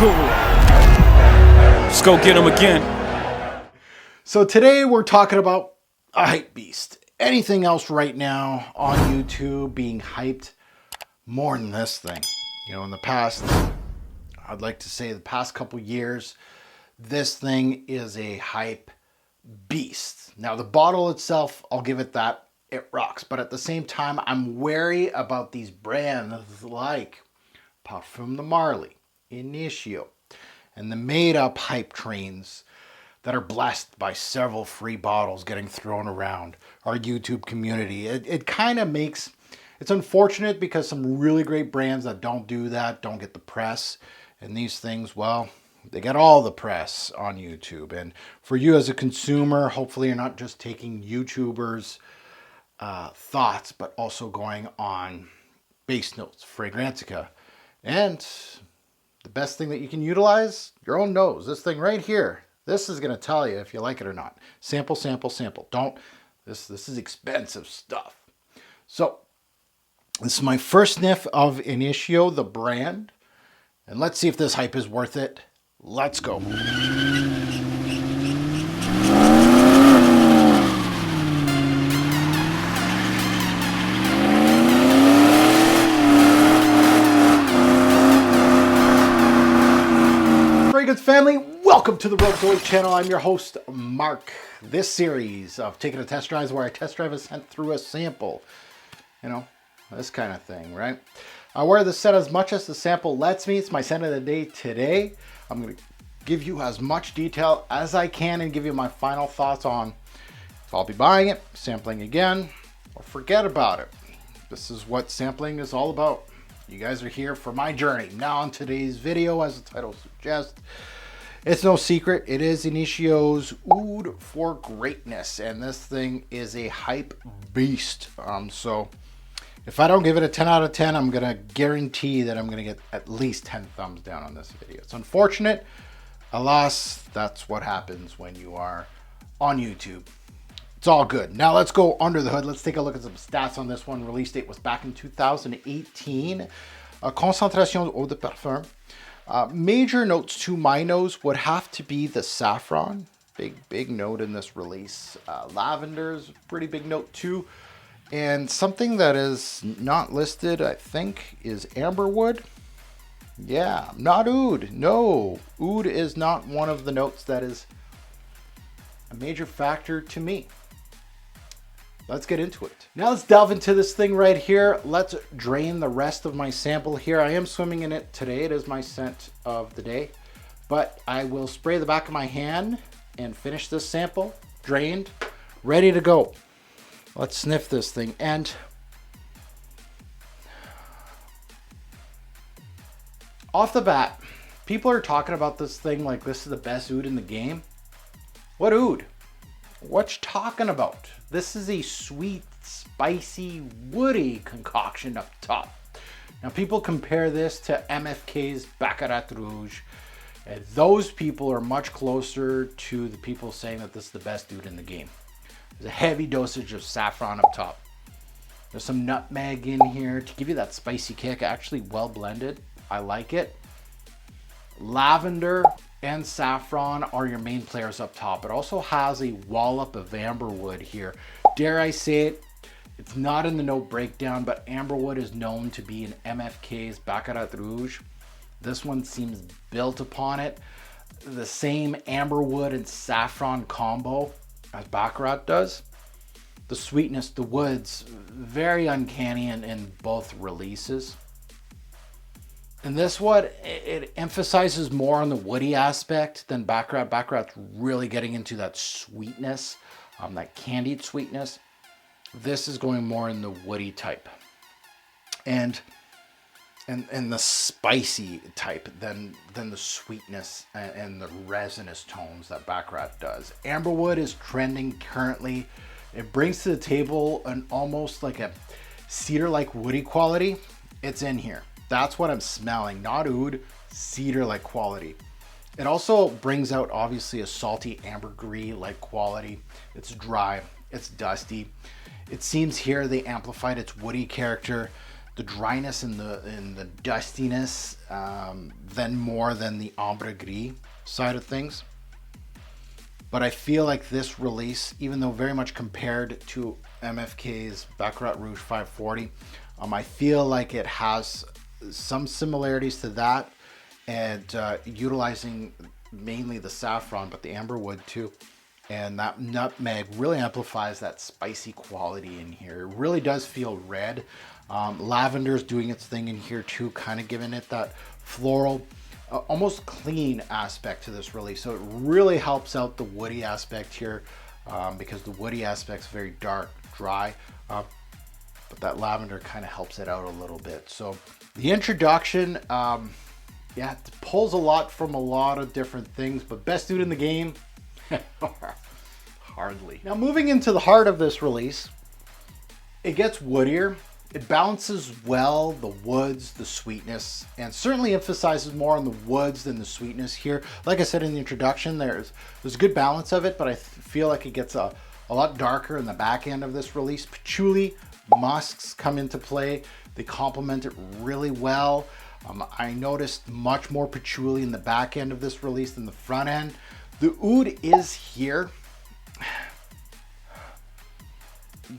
Let's go get him again. So today we're talking about a hype beast. Anything else right now on YouTube being hyped more than this thing? You know, in the past, I'd like to say the past couple years, this thing is a hype beast. Now the bottle itself, I'll give it that, it rocks. But at the same time, I'm wary about these brands like Parfum de Marly, Initio, and the made up hype trains that are blessed by several free bottles getting thrown around our YouTube community. It kind of makes, it's unfortunate because some really great brands that don't do that don't get the press. And these things, well, they get all the press on YouTube. And for you as a consumer, hopefully you're not just taking YouTubers' thoughts, but also going on base notes, Fragrantica. And the best thing that you can utilize, your own nose. This thing right here. This is going to tell you if you like it or not. Sample, sample, sample. Don't. This is expensive stuff. So this is my first sniff of Initio, the brand. And let's see if this hype is worth it. Let's go. Fragrance family, welcome to the Revolver channel. I'm your host, Mark. This series of taking a test drive is where I test drive a scent through a sample. You know, this kind of thing, right? I wear the scent as much as the sample lets me. It's my scent of the day today. I'm going to give you as much detail as I can and give you my final thoughts on if I'll be buying it, sampling again, or forget about it. This is what sampling is all about. You guys are here for my journey. Now on today's video, as the title suggests, it's no secret, it is Initio's Oud for Greatness, and this thing is a hype beast. So if I don't give it a 10 out of 10, I'm gonna guarantee that I'm gonna get at least 10 thumbs down on this video. It's unfortunate, alas, that's what happens when you are on YouTube. It's all good. Now let's go under the hood. Let's take a look at some stats on this one. Release date was back in 2018. Concentration eau de parfum. Major notes to my nose would have to be the saffron. Big note in this release. Lavender is a pretty big note too. And something that is not listed, I think, is amberwood. Yeah, not oud. No, oud is not one of the notes that is a major factor to me. Let's get into it. Now let's delve into this thing right here. Let's drain the rest of my sample here. I am swimming in it today. It is my scent of the day. But I will spray the back of my hand and finish this sample. Drained, ready to go. Let's sniff this thing. And off the bat, people are talking about this thing like this is the best oud in the game. What oud? What you talking about? This is a sweet, spicy, woody concoction up top. Now people compare this to MFK's Baccarat Rouge, and those people are much closer to the people saying that this is the best oud in the game. There's a heavy dosage of saffron up top. There's some nutmeg in here to give you that spicy kick. Actually well blended. I like it. Lavender and saffron are your main players up top. It also has a wallop of amberwood here. Dare I say it, it's not in the note breakdown, but amberwood is known to be in MFK's Baccarat Rouge. This one seems built upon it. The same amberwood and saffron combo as Baccarat does. The sweetness, the woods, very uncanny in both releases. And this one, it emphasizes more on the woody aspect than Baccarat. Baccarat's really getting into that sweetness, that candied sweetness. This is going more in the woody type. And the spicy type than the sweetness and the resinous tones that Baccarat does. Amberwood is trending currently. It brings to the table an almost like a cedar-like woody quality. It's in here. That's what I'm smelling, not oud, cedar-like quality. It also brings out obviously a salty ambergris-like quality. It's dry, it's dusty. It seems here they amplified its woody character dryness and the dustiness than more than the ambre gris side of things. But I feel like this release, even though very much compared to MFK's Baccarat Rouge 540, I feel like it has some similarities to that, and utilizing mainly the saffron, but the amber wood too. And that nutmeg really amplifies that spicy quality in here. It really does feel red. Lavender is doing its thing in here too, kind of giving it that floral, almost clean aspect to this release. So it really helps out the woody aspect here, because the woody aspect's very dark, dry, but that lavender kind of helps it out a little bit. So the introduction, yeah, it pulls a lot from a lot of different things, but best dude in the game? Hardly. Now moving into the heart of this release, it gets woodier. It balances well the woods, the sweetness, and certainly emphasizes more on the woods than the sweetness here. Like I said in the introduction, there's a good balance of it, but I feel like it gets a lot darker in the back end of this release. Patchouli, musks come into play. They complement it really well. I noticed much more patchouli in the back end of this release than the front end. The oud is here,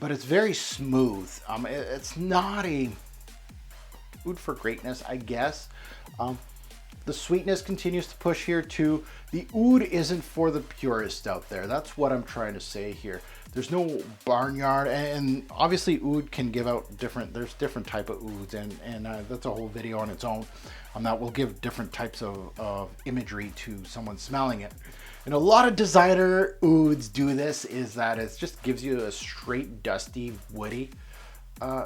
but it's very smooth. It's not a oud for greatness, I guess. The sweetness continues to push here too. The oud isn't for the purist out there. That's what I'm trying to say here. There's no barnyard, and obviously oud can give out there's different type of ouds, and that's a whole video on its own that will give different types of imagery to someone smelling it. And a lot of designer ouds do this, is that it just gives you a straight dusty woody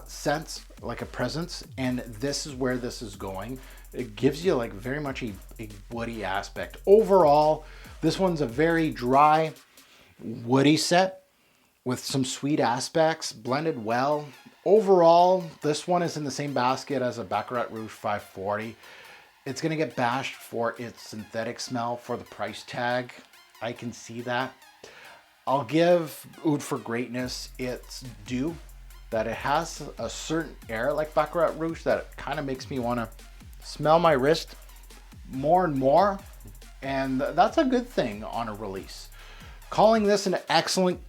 sense, like a presence, and this is where this is going. It gives you like very much a woody aspect. Overall, this one's a very dry, woody set with some sweet aspects blended well. Overall, this one is in the same basket as a Baccarat Rouge 540. It's gonna get bashed for its synthetic smell for the price tag. I can see that. I'll give oud for greatness its due, that it has a certain air like Baccarat Rouge that kind of makes me want to smell my wrist more and more, and that's a good thing on a release. Calling this an excellent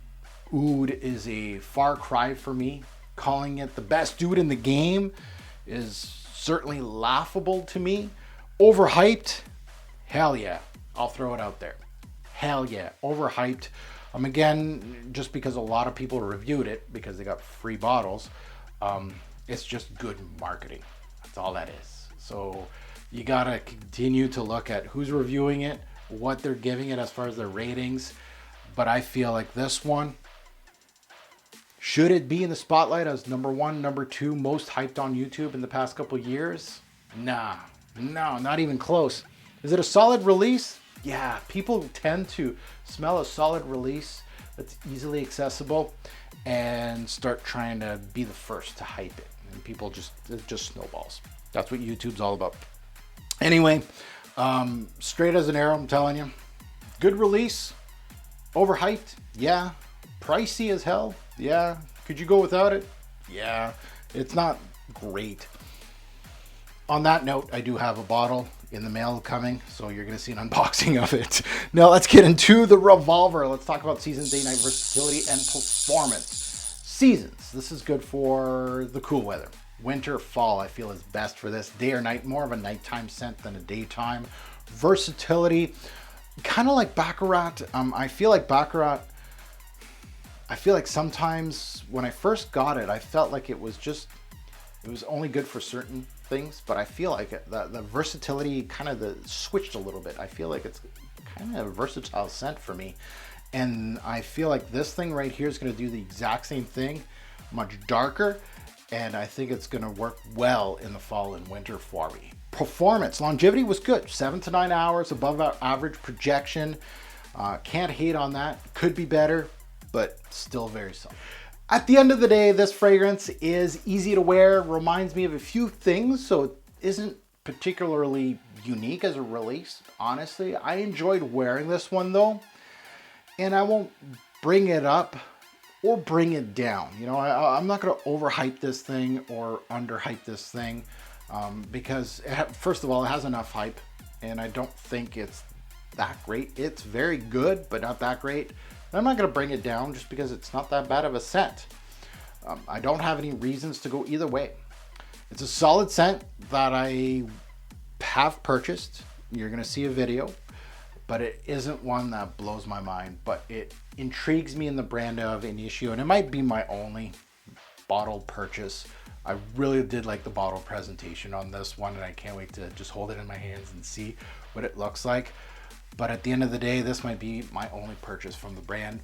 oud is a far cry for me. Calling it the best oud in the game is certainly laughable to me. Overhyped? Hell yeah. I'll throw it out there. Hell yeah. Overhyped. Again, just because a lot of people reviewed it because they got free bottles, it's just good marketing. That's all that is. So you gotta continue to look at who's reviewing it, what they're giving it as far as their ratings. But I feel like this one, should it be in the spotlight as number one, number two most hyped on YouTube in the past couple years? Nah, no, not even close. Is it a solid release? Yeah, people tend to smell a solid release that's easily accessible and start trying to be the first to hype it. And people it just snowballs. That's what YouTube's all about. Anyway, straight as an arrow, I'm telling you. Good release. Overhyped? Yeah. Pricey as hell? Yeah. Could you go without it? Yeah. It's not great. On that note, I do have a bottle in the mail coming, so you're going to see an unboxing of it. Now let's get into the Revolver. Let's talk about seasons, day, night, versatility, and performance. Seasons. This is good for the cool weather. Winter, fall, I feel is best for this. Day or night, more of a nighttime scent than a daytime. Versatility, kind of like Baccarat. I feel like sometimes when I first got it, I felt like it was only good for certain things, but I feel like the versatility kind of switched a little bit. I feel like it's kind of a versatile scent for me, and I feel like this thing right here is going to do the exact same thing, much darker, and I think it's going to work well in the fall and winter for me. Performance, longevity was good, 7 to 9 hours above our average projection. Can't hate on that. Could be better, but still very solid. At the end of the day, this fragrance is easy to wear, reminds me of a few things, so it isn't particularly unique as a release. Honestly, I enjoyed wearing this one though, and I won't bring it up or bring it down. You know, I'm not going to overhype this thing or underhype this thing because first of all, it has enough hype, and I don't think it's that great. It's very good, but not that great. And I'm not going to bring it down just because it's not that bad of a scent. I don't have any reasons to go either way. It's a solid scent that I have purchased. You're going to see a video, but it isn't one that blows my mind, but it intrigues me in the brand of Initio, and it might be my only bottle purchase. I really did like the bottle presentation on this one, and I can't wait to just hold it in my hands and see what it looks like. But at the end of the day, this might be my only purchase from the brand.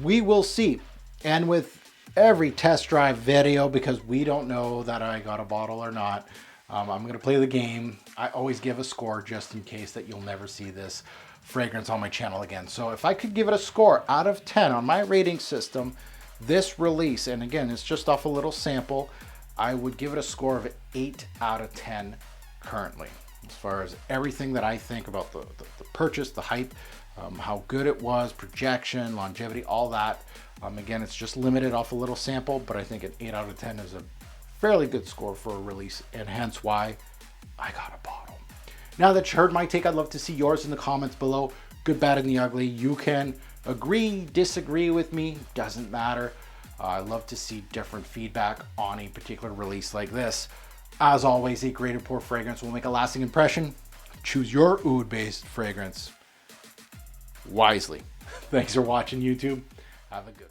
We will see. And with every test drive video, because we don't know that I got a bottle or not, I'm going to play the game. I always give a score just in case that you'll never see this fragrance on my channel again. So if I could give it a score out of 10 on my rating system, this release, and again, it's just off a little sample, I would give it a score of 8 out of 10 currently. As far as everything that I think about the purchase, the hype, how good it was, projection, longevity, all that. Again, it's just limited off a little sample, but I think an 8 out of 10 is a fairly good score for a release, and hence why I got a bottle. Now that you heard my take, I'd love to see yours in the comments below. Good, bad, and the ugly. You can agree, disagree with me, doesn't matter. I love to see different feedback on a particular release like this. As always, a great pour fragrance will make a lasting impression. Choose your oud-based fragrance wisely. Thanks for watching, YouTube. Have a good one.